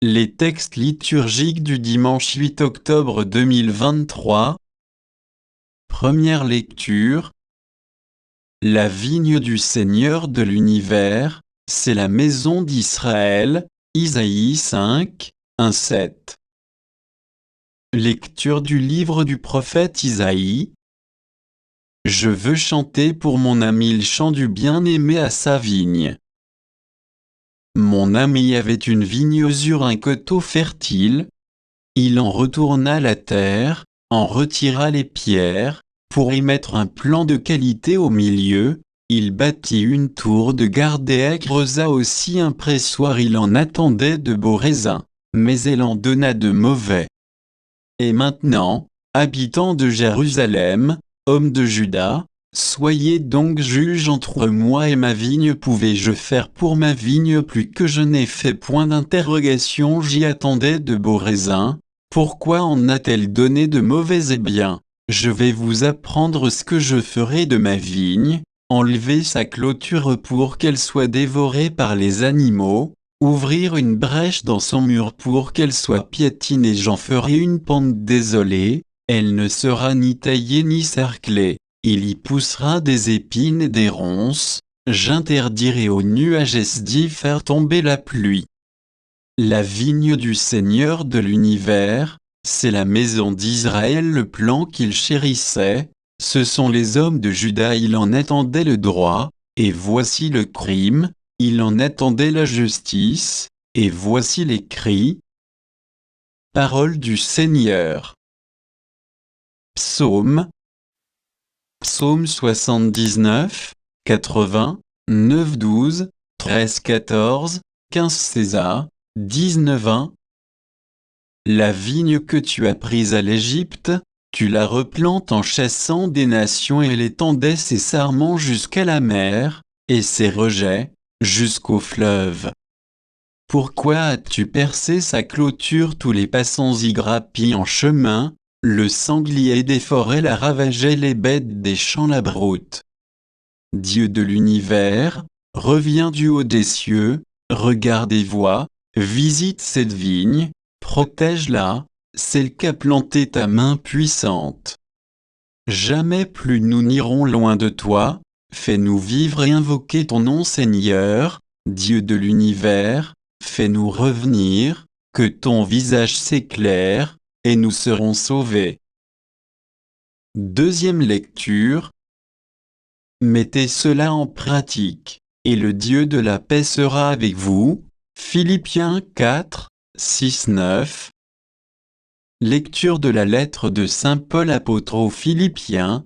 Les textes liturgiques du dimanche 8 octobre 2023. Première lecture. La vigne du Seigneur de l'univers, c'est la maison d'Israël. Isaïe 5, 1-7. Lecture du livre du prophète Isaïe. Je veux chanter pour mon ami le chant du bien-aimé à sa vigne. Mon ami avait une vigne sur un coteau fertile. Il en retourna la terre, en retira les pierres, pour y mettre un plan de qualité au milieu. Il bâtit une tour de garde et creusa aussi un pressoir. Il en attendait de beaux raisins, mais elle en donna de mauvais. Et maintenant, habitants de Jérusalem, hommes de Juda, soyez donc juges entre moi et ma vigne. Pouvais-je faire pour ma vigne plus que je n'ai fait? Point d'interrogation. J'y attendais de beaux raisins. Pourquoi en a-t-elle donné de mauvais? Eh bien, je vais vous apprendre ce que je ferai de ma vigne. Enlever sa clôture pour qu'elle soit dévorée par les animaux. Ouvrir une brèche dans son mur pour qu'elle soit piétinée. J'en ferai une pente désolée. Elle ne sera ni taillée ni cerclée. Il y poussera des épines et des ronces. J'interdirai aux nuages d'y faire tomber la pluie. La vigne du Seigneur de l'univers, c'est la maison d'Israël, le plan qu'il chérissait. Ce sont les hommes de Juda. Il en attendait le droit, et voici le crime. Il en attendait la justice, et voici les cris. Parole du Seigneur. Psaume 79, 80, 9, 12, 13, 14, 15 César, 19, 1. La vigne que tu as prise à l'Égypte, tu la replantes en chassant des nations. Elle étendait ses sarments jusqu'à la mer, et ses rejets, jusqu'au fleuve. Pourquoi as-tu percé sa clôture? Tous les passants y grappillent en chemin. Le sanglier des forêts la ravageait, les bêtes des champs la broutent. Dieu de l'univers, reviens du haut des cieux, regarde et vois, visite cette vigne, protège-la, celle qu'a plantée ta main puissante. Jamais plus nous n'irons loin de toi, fais-nous vivre et invoquer ton nom. Seigneur, Dieu de l'univers, fais-nous revenir, que ton visage s'éclaire, et nous serons sauvés. Deuxième lecture. Mettez cela en pratique, et le Dieu de la paix sera avec vous. Philippiens 4, 6, 9. Lecture de la lettre de saint Paul apôtre aux Philippiens.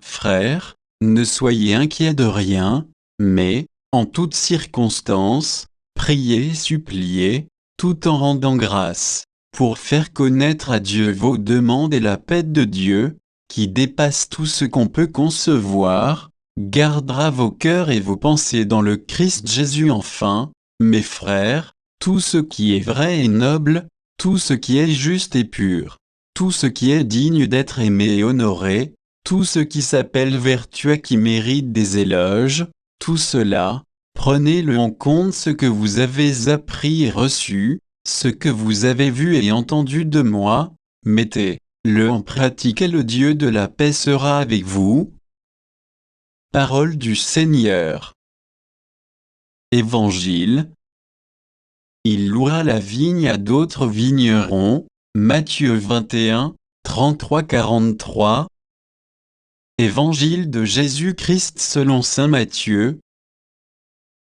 Frères, ne soyez inquiets de rien, mais, en toutes circonstances, priez et suppliez, tout en rendant grâce, pour faire connaître à Dieu vos demandes, et la paix de Dieu, qui dépasse tout ce qu'on peut concevoir, gardera vos cœurs et vos pensées dans le Christ Jésus. Enfin, mes frères, tout ce qui est vrai et noble, tout ce qui est juste et pur, tout ce qui est digne d'être aimé et honoré, tout ce qui s'appelle vertueux, qui mérite des éloges, tout cela, prenez-le en compte. Ce que vous avez appris et reçu, ce que vous avez vu et entendu de moi, mettez-le en pratique, et le Dieu de la paix sera avec vous. Parole du Seigneur. Évangile. Il louera la vigne à d'autres vignerons. Matthieu 21, 33-43. Évangile de Jésus-Christ selon saint Matthieu.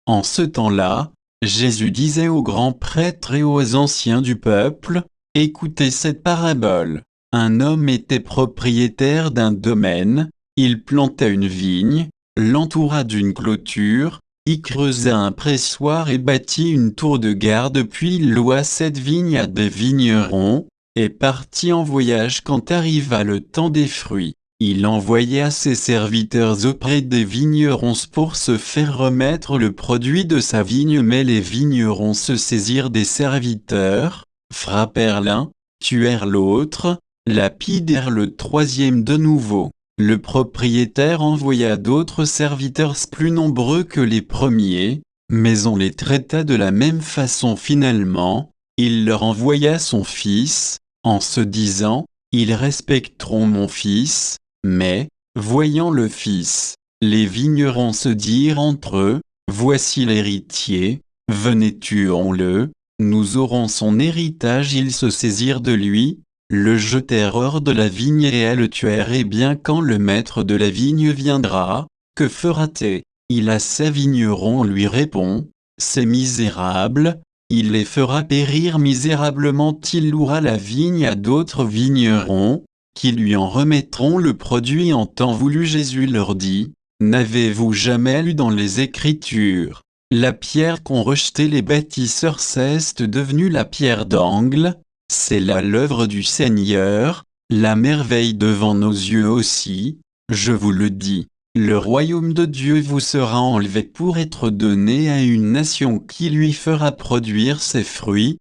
En ce temps-là, Jésus disait aux grands prêtres et aux anciens du peuple, « Écoutez cette parabole. Un homme était propriétaire d'un domaine, il planta une vigne, l'entoura d'une clôture, y creusa un pressoir et bâtit une tour de garde, puis il loua cette vigne à des vignerons, et partit en voyage. Quand arriva le temps des fruits, il envoya ses serviteurs auprès des vignerons pour se faire remettre le produit de sa vigne. Mais les vignerons se saisirent des serviteurs, frappèrent l'un, tuèrent l'autre, lapidèrent le troisième de nouveau. Le propriétaire envoya d'autres serviteurs plus nombreux que les premiers, mais on les traita de la même façon. Finalement, il leur envoya son fils, en se disant, ils respecteront mon fils. Mais, voyant le fils, les vignerons se dirent entre eux, voici l'héritier, venez tuons-le, nous aurons son héritage. Ils se saisirent de lui, le jetèrent hors de la vigne et le tuèrent. Et bien quand le maître de la vigne viendra, que fera-t-il? Il a ses vignerons, lui répond, ces misérables, il les fera périr misérablement. Il louera la vigne à d'autres vignerons, qui lui en remettront le produit en temps voulu. Jésus leur dit, n'avez-vous jamais lu dans les Écritures, la pierre qu'ont rejetée les bâtisseurs est devenue la pierre d'angle? C'est là l'œuvre du Seigneur, la merveille devant nos yeux aussi. Je vous le dis, le royaume de Dieu vous sera enlevé pour être donné à une nation qui lui fera produire ses fruits.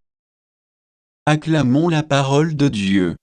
Acclamons la parole de Dieu.